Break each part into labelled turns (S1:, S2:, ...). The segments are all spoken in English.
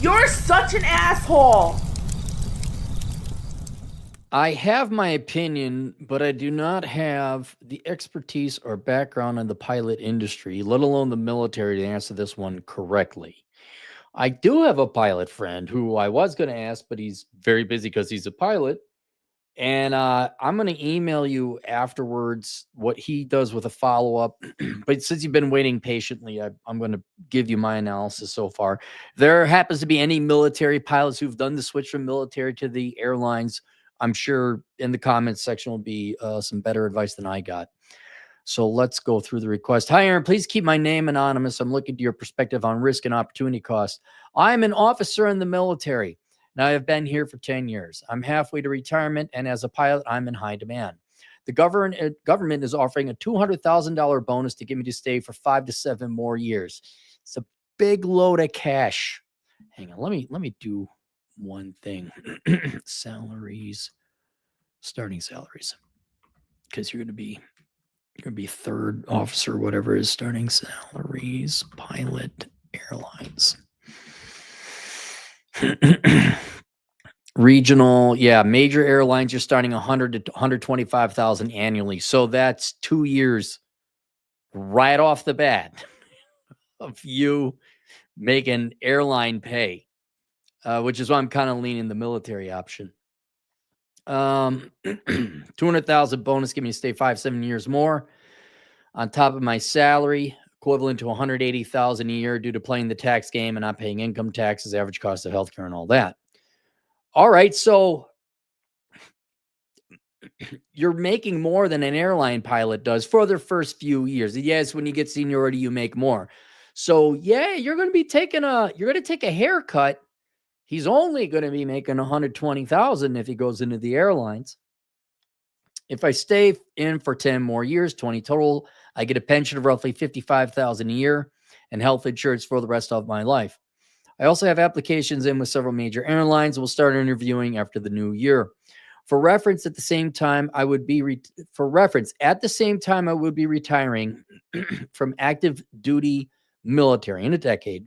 S1: You're such an asshole.
S2: I have my opinion, but I do not have the expertise or background in the pilot industry, let alone the military, to answer this one correctly. I do have a pilot friend who I was going to ask, but he's very busy because he's a pilot. And I'm going to email you afterwards what he does with a follow up. But since you've been waiting patiently, I'm going to give you my analysis so far. If there happens to be any military pilots who've done the switch from military to the airlines, I'm sure in the comments section will be some better advice than I got. So let's go through the request. Hi, Aaron. Please keep my name anonymous. I'm looking to your perspective on risk and opportunity costs. I'm an officer in the military. Now, I've been here for 10 years. I'm halfway to retirement, and as a pilot, I'm in high demand. The government is offering a $200,000 bonus to get me to stay for 5 to 7 more years. It's a big load of cash. Hang on, let me do one thing. Salaries, starting salaries, because you're going to be third officer, whatever is starting salaries, pilot, airlines. Regional, yeah, major airlines, you're starting 100 to 125,000 annually. So that's 2 years right off the bat of you making airline pay, which is why I'm kind of leaning the military option. 200,000 bonus, give me to stay 5-7 years more on top of my salary, equivalent to 180,000 a year due to playing the tax game and not paying income taxes, average cost of healthcare, and all that. All right, so you're making more than an airline pilot does for the first few years. Yes, when you get seniority, you make more. So yeah, you're going to take a haircut. He's only going to be making 120,000 if he goes into the airlines. If I stay in for 10 more years, 20 total, I get a pension of roughly 55,000 a year and health insurance for the rest of my life. I also have applications in with several major airlines. We'll start interviewing after the new year. For reference, at the same time, I would be retiring from active duty military in a decade.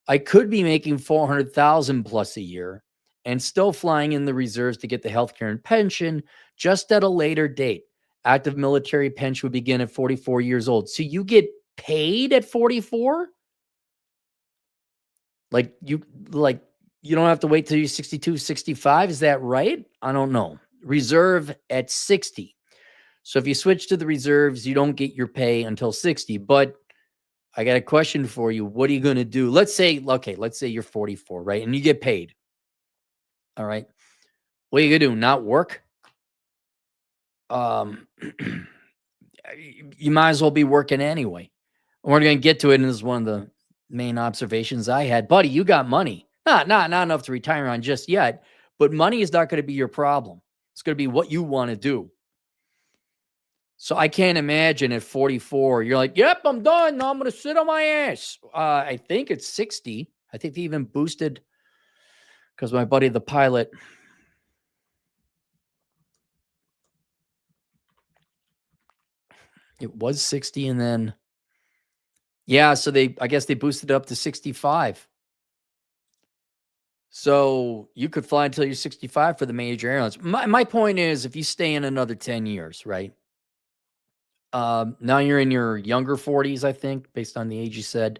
S2: I could be making 400,000 plus a year and still flying in the reserves to get the healthcare and pension just at a later date. Active military pension would begin at 44 years old. So you get paid at 44? Like you don't have to wait till you're 62, 65. Is that right? I don't know. Reserve at 60. So if you switch to the reserves, you don't get your pay until 60. But I got a question for you. What are you going to do? Let's say you're 44, right? And you get paid. All right. What are you going to do? Not work? You might as well be working anyway. We're going to get to it, and this is one of the main observations I had. Buddy, you got money. Not enough to retire on just yet, but money is not going to be your problem. It's going to be what you want to do. So I can't imagine at 44, you're like, yep, I'm done. Now I'm going to sit on my ass. I think it's 60. I think they even boosted because my buddy, the pilot, it was 60. And then, yeah, so I guess they boosted it up to 65. So you could fly until you're 65 for the major airlines. My point is, if you stay in another 10 years, right? Now you're in your younger 40s, I think, based on the age you said.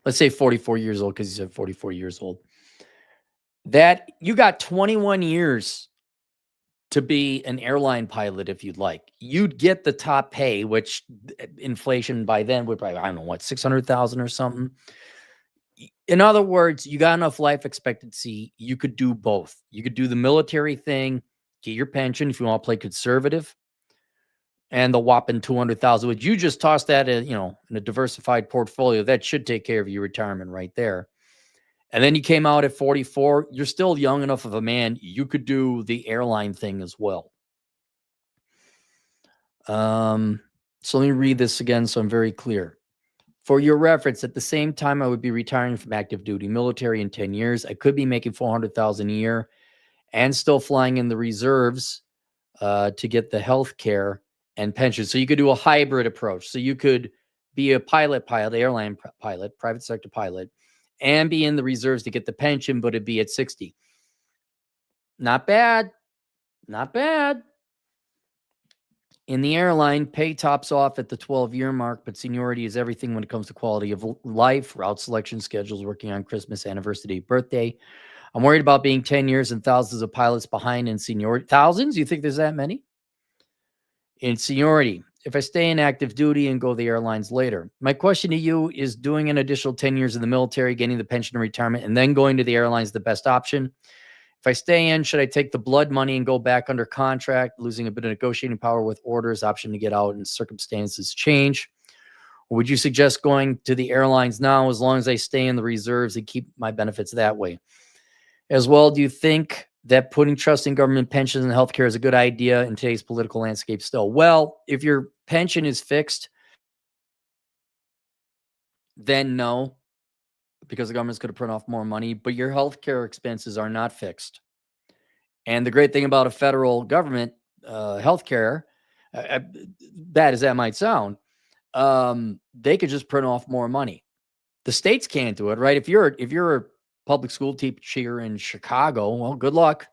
S2: Let's say 44 years old, because you said 44 years old. That you got 21 years to be an airline pilot if you'd like. You'd get the top pay, which inflation by then would probably, I don't know, what, 600,000 or something. In other words, you got enough life expectancy. You could do both. You could do the military thing, get your pension if you want to play conservative, and the whopping 200,000, which you just tossed that in, in a diversified portfolio. That should take care of your retirement right there. And then you came out at 44. You're still young enough of a man. You could do the airline thing as well. So let me read this again so I'm very clear. For your reference, at the same time, I would be retiring from active duty military in 10 years. I could be making 400,000 a year and still flying in the reserves to get the health care and pension. So you could do a hybrid approach. So you could be a pilot, airline pilot, private sector pilot, and be in the reserves to get the pension, but it'd be at 60. Not bad. Not bad. In the airline, pay tops off at the 12-year mark, but seniority is everything when it comes to quality of life, route selection, schedules, working on Christmas, anniversary, birthday. I'm worried about being 10 years and thousands of pilots behind in seniority. Thousands? You think there's that many? In seniority, if I stay in active duty and go to the airlines later. My question to you is, doing an additional 10 years in the military, getting the pension and retirement, and then going to the airlines the best option? If I stay in, should I take the blood money and go back under contract, losing a bit of negotiating power with orders, option to get out and circumstances change? Or would you suggest going to the airlines now as long as I stay in the reserves and keep my benefits that way? As well, do you think that putting trust in government pensions and healthcare is a good idea in today's political landscape still? Well, if your pension is fixed, then no, because the government's going to print off more money, but your healthcare expenses are not fixed. And the great thing about a federal government healthcare, bad as that might sound, they could just print off more money. The states can't do it, right? If you're a public school teacher in Chicago, well, good luck.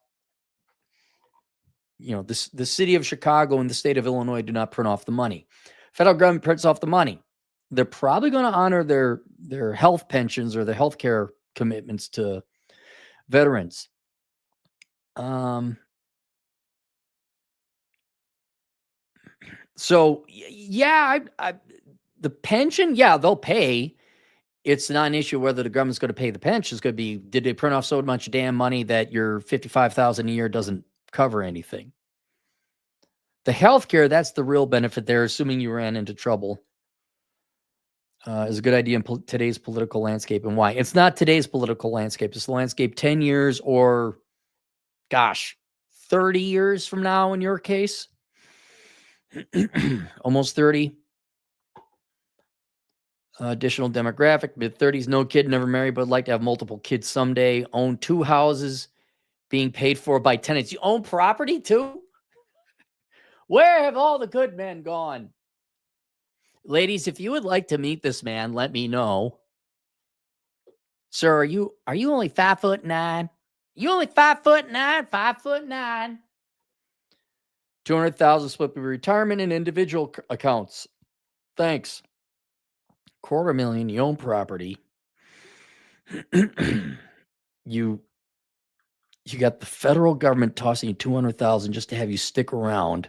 S2: You know, the city of Chicago and the state of Illinois do not print off the money. Federal government prints off the money. They're probably going to honor their health pensions or their health care commitments to veterans. So yeah, the pension, yeah, they'll pay. It's not an issue whether the government's going to pay the pension. It's going to be, did they print off so much damn money that your $55,000 a year doesn't cover anything? The healthcare, that's the real benefit there, assuming you ran into trouble. Is a good idea in today's political landscape, and why? It's not today's political landscape. It's the landscape 10 years or, gosh, 30 years from now in your case. Almost 30. Additional demographic, mid-30s, no kid, never married, but like to have multiple kids someday. Own 2 houses, being paid for by tenants. You own property too? Where have all the good men gone? Ladies, if you would like to meet this man, let me know. Sir, are you only 5'9"? You only 5'9", 5'9". 200,000 split between retirement and individual accounts. Thanks. $250,000, you own property. you got the federal government tossing you 200,000 just to have you stick around.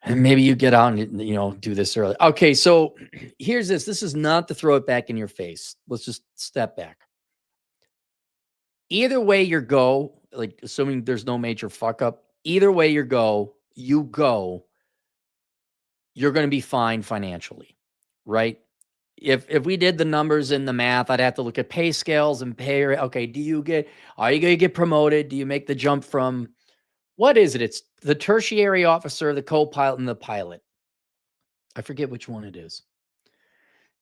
S2: And maybe you get out and, do this early. Okay, so here's this. This is not to throw it back in your face. Let's just step back. Either way you go, like assuming there's no major fuck up, either way you go, you're going to be fine financially, right? If we did the numbers and the math, I'd have to look at pay scales and pay. Okay, are you going to get promoted? Do you make the jump from, what is it? It's the tertiary officer, the co-pilot, and the pilot. I forget which one it is.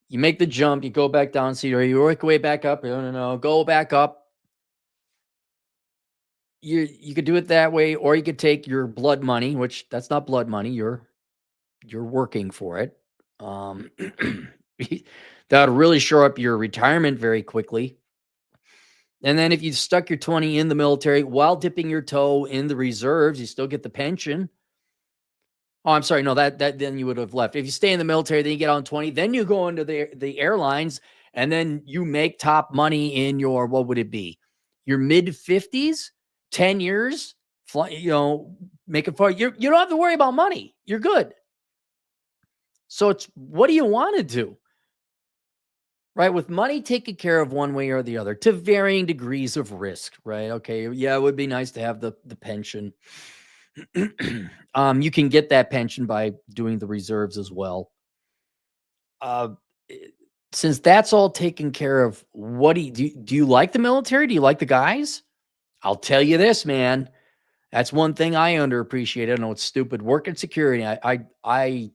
S2: You make the jump, you go back down, see, or you work your way back up. No, go back up. You could do it that way, or you could take your blood money, which that's not blood money. You're working for it. That would really shore up your retirement very quickly. And then if you stuck your 20 in the military while dipping your toe in the reserves, you still get the pension. Oh, I'm sorry. No, that then you would have left. If you stay in the military, then you get on 20, then you go into the airlines, and then you make top money in your, what would it be? Your mid 50s, 10 years, making fun. You don't have to worry about money. You're good. So it's, what do you want to do? Right? With money taken care of one way or the other to varying degrees of risk, right? Okay. Yeah, it would be nice to have the pension. You can get that pension by doing the reserves as well. Since that's all taken care of, what do you like the military? Do you like the guys? I'll tell you this, man. That's one thing I underappreciate. I know it's stupid. Working security, I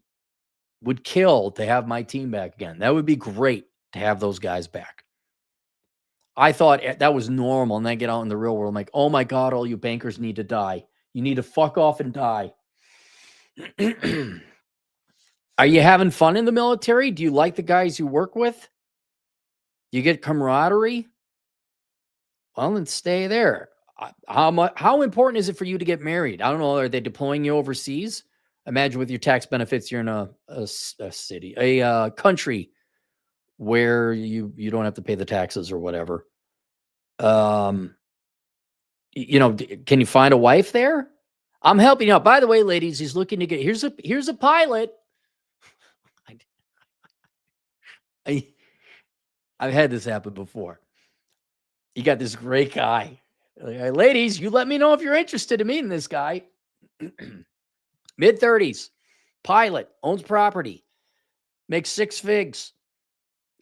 S2: would kill to have my team back again. That would be great to have those guys back. I thought that was normal, and then I get out in the real world, I'm like, oh my God, all you bankers need to die. You need to fuck off and die. Are you having fun in the military? Do you like the guys you work with? You get camaraderie. Well, then stay there. How important is it for you to get married? I don't know. Are they deploying you overseas? Imagine with your tax benefits, you're in a city, a country where you don't have to pay the taxes or whatever. Um, can you find a wife there? I'm helping you out. By the way, ladies, he's looking to get here's a pilot. I, I I've had this happen before. You got this great guy. Ladies, you let me know if you're interested in meeting this guy. Mid 30s, pilot, owns property, makes 6 figs.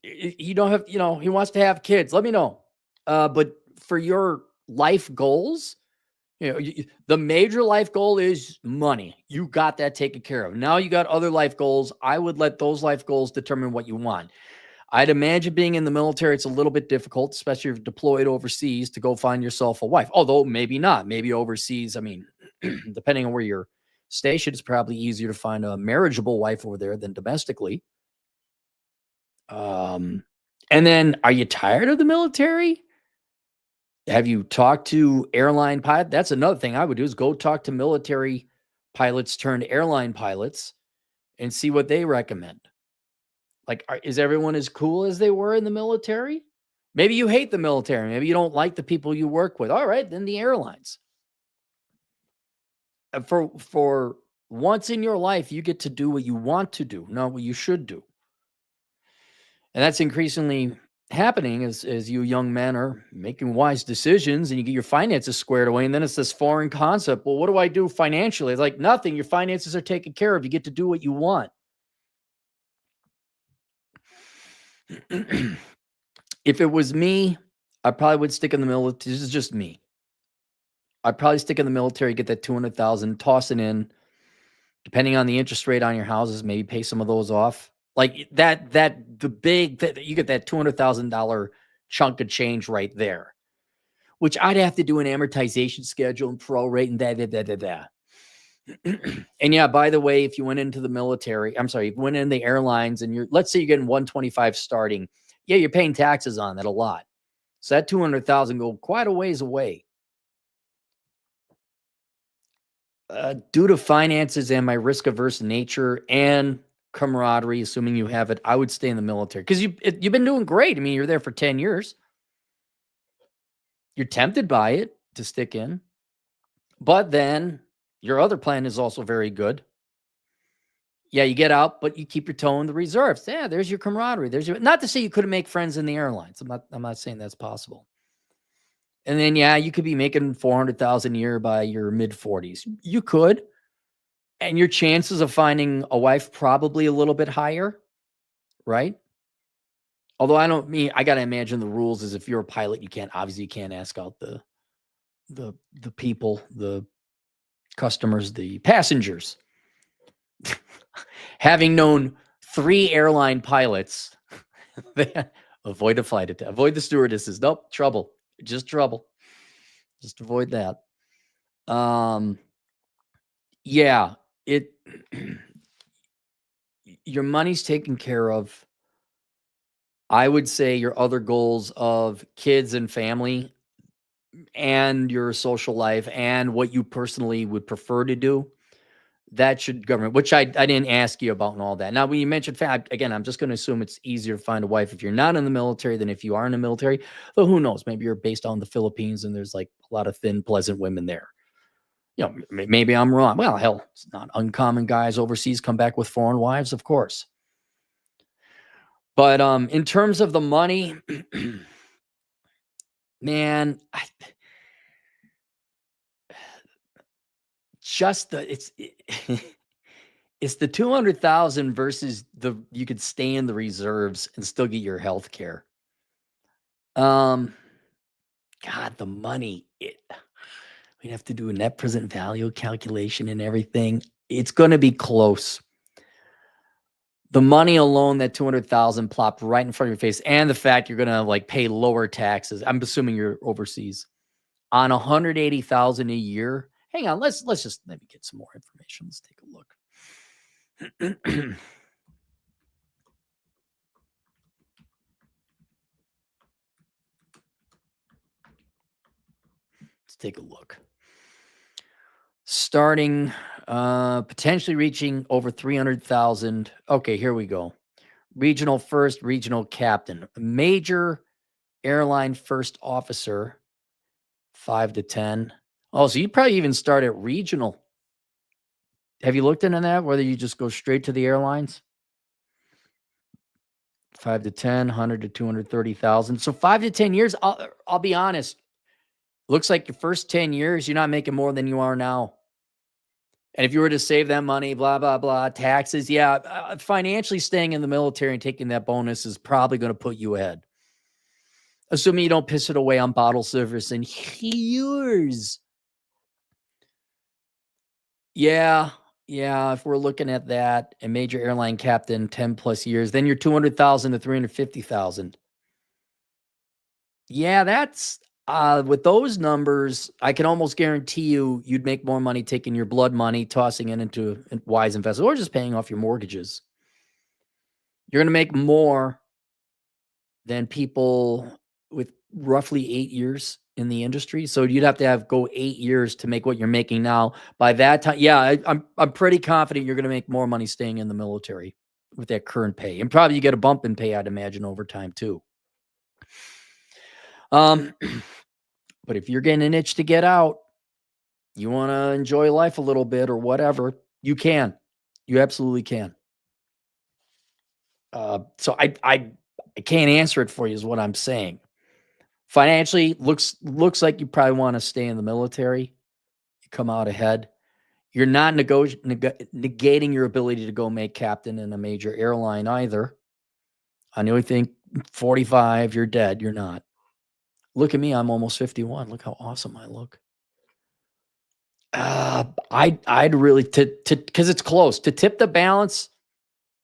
S2: You don't have, he wants to have kids. Let me know. But for your life goals, the major life goal is money. You got that taken care of. Now you got other life goals. I would let those life goals determine what you want. I'd imagine being in the military, it's a little bit difficult, especially if you're deployed overseas, to go find yourself a wife. Although maybe not. Maybe overseas, I mean, depending on where you're stationed, it's probably easier to find a marriageable wife over there than domestically. And then, are you tired of the military? Have you talked to airline pilot? That's another thing I would do, is go talk to military pilots turned airline pilots and see what they recommend. Like, is everyone as cool as they were in the military? Maybe you hate the military. Maybe you don't like the people you work with. All right, then the airlines. For once in your life, you get to do what you want to do, not what you should do. And that's increasingly happening as you young men are making wise decisions and you get your finances squared away. And then it's this foreign concept. Well, what do I do financially? It's like nothing. Your finances are taken care of. You get to do what you want. If it was me, I probably would stick in the military. This is just me. I'd probably stick in the military, get that 200,000, toss it in, depending on the interest rate on your houses, maybe pay some of those off. Like you get that $200,000 chunk of change right there, which I'd have to do an amortization schedule and prorate and that. And yeah, by the way, if you went into the military, if you went in the airlines and let's say you're getting 125 starting, yeah, you're paying taxes on that a lot. So that 200,000 go quite a ways away. Due to finances and my risk averse nature and camaraderie, assuming you have it, I would stay in the military because you've been doing great. I mean, you're there for 10 years. You're tempted by it to stick in, but then your other plan is also very good. Yeah, you get out, but you keep your toe in the reserves. Yeah, there's your camaraderie. Not to say you couldn't make friends in the airlines. I'm not saying that's possible. And then yeah, you could be making 400,000 a year by your mid 40s. You could. And your chances of finding a wife probably a little bit higher, right? Although I got to imagine the rules is if you're a pilot, you can't ask out the people, the customers, the passengers. Having known 3 airline pilots, avoid a flight attendant, avoid the stewardesses. Nope, trouble. Just trouble. Just avoid that. Yeah, your money's taken care of. I would say your other goals of kids and family and your social life and what you personally would prefer to do, that should govern, which I didn't ask you about and all that. Now, when you mentioned again, I'm just going to assume it's easier to find a wife if you're not in the military than if you are in the military. Though who knows? Maybe you're based on the Philippines and there's like a lot of thin, pleasant women there. Maybe I'm wrong. Well, hell, it's not uncommon. Guys overseas come back with foreign wives, of course. But in terms of the money, man, it's the 200,000 versus you could stay in the reserves and still get your health care. God, the money, we'd have to do a net present value calculation and everything. It's going to be close. The money alone, that 200,000 plopped right in front of your face, and the fact you're going to like pay lower taxes. I'm assuming you're overseas on 180,000 a year. Hang on, let me get some more information. Let's take a look. take a look. Starting, potentially reaching over 300,000. Okay, here we go. Regional first, regional captain, major airline first officer, 5 to 10. Oh, so you'd probably even start at regional. Have you looked into that? Whether you just go straight to the airlines? 5 to 10, 100 to 230,000. So 5 to 10 years, I'll be honest. Looks like your first 10 years, you're not making more than you are now. And if you were to save that money, blah, blah, blah, taxes, yeah, financially staying in the military and taking that bonus is probably going to put you ahead. Assuming you don't piss it away on bottle service and years. Yeah, if we're looking at that, a major airline captain, 10 plus years, then you're 200,000 to 350,000. Yeah, that's with those numbers, I can almost guarantee you'd make more money taking your blood money, tossing it into wise investments, or just paying off your mortgages. You're going to make more than people with roughly 8 years in the industry. So you'd have to go 8 years to make what you're making now. By that time, yeah, I'm pretty confident you're going to make more money staying in the military with that current pay, and probably you get a bump in pay, I'd imagine, over time too. But if you're getting an itch to get out, you want to enjoy life a little bit or whatever, you can. You absolutely can. So I can't answer it for you is what I'm saying. Financially, looks like you probably want to stay in the military. You come out ahead. You're not negating your ability to go make captain in a major airline either. I know you think 45, you're dead. You're not. Look at me. I'm almost 51. Look how awesome I look. I'd really because it's close to tip the balance.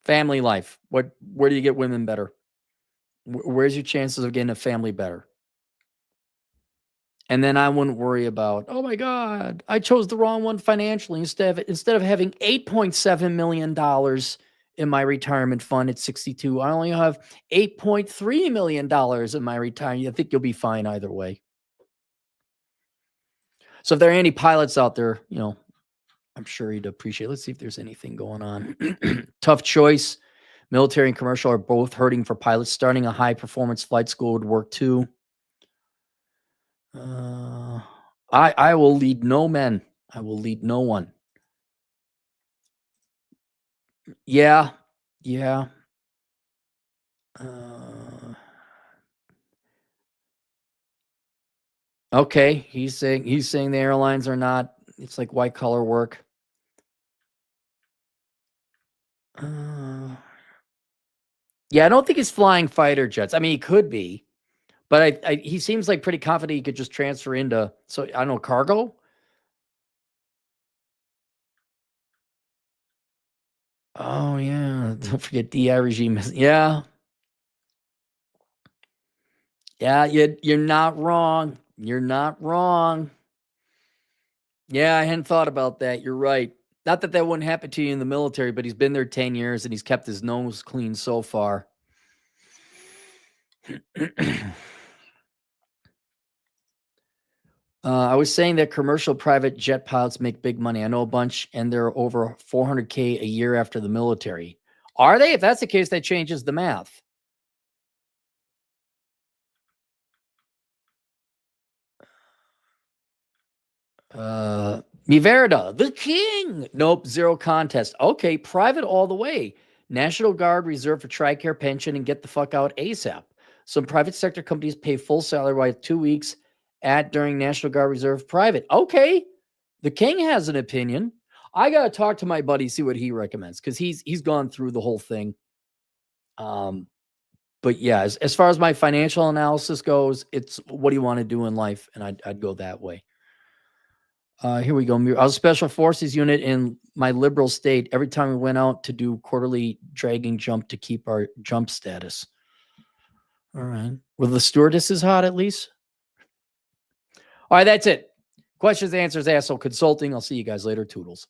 S2: Family life. Where do you get women better? Where's your chances of getting a family better? And then I wouldn't worry about, oh my God, I chose the wrong one financially. Instead of having $8.7 million in my retirement fund at 62, I only have $8.3 million in my retirement. I think you'll be fine either way. So if there are any pilots out there, I'm sure you'd appreciate. Let's see if there's anything going on. Tough choice. Military and commercial are both hurting for pilots. Starting a high performance flight school would work too. I will lead no men. I will lead no one. Yeah. Okay. He's saying the airlines are not. It's like white collar work. Yeah, I don't think he's flying fighter jets. I mean, he could be, but he seems like pretty confident he could just transfer into. So I don't know, cargo. Oh yeah, don't forget DI regime. Yeah. You're not wrong. You're not wrong. Yeah, I hadn't thought about that. You're right. Not that that wouldn't happen to you in the military, but he's been there 10 years and he's kept his nose clean so far. I was saying that commercial private jet pilots make big money. I know a bunch, and they're over $400K a year after the military. Are they? If that's the case, that changes the math. Miverda, the king. Nope, zero contest. Okay, private all the way. National Guard reserved for TRICARE pension and get the fuck out ASAP. Some private sector companies pay full salary while 2 weeks during National Guard reserve private. Okay, the king has an opinion. I gotta talk to my buddy, see what he recommends, because he's gone through the whole thing. But yeah, as far as my financial analysis goes, it's what do you want to do in life, and I'd go that way. Here we go. I was a special forces unit in my liberal state. Every time we went out to do quarterly dragging jump to keep our jump status. All right. Were the stewardesses hot at least? All right, that's it. Questions, answers, asshole consulting. I'll see you guys later. Toodles.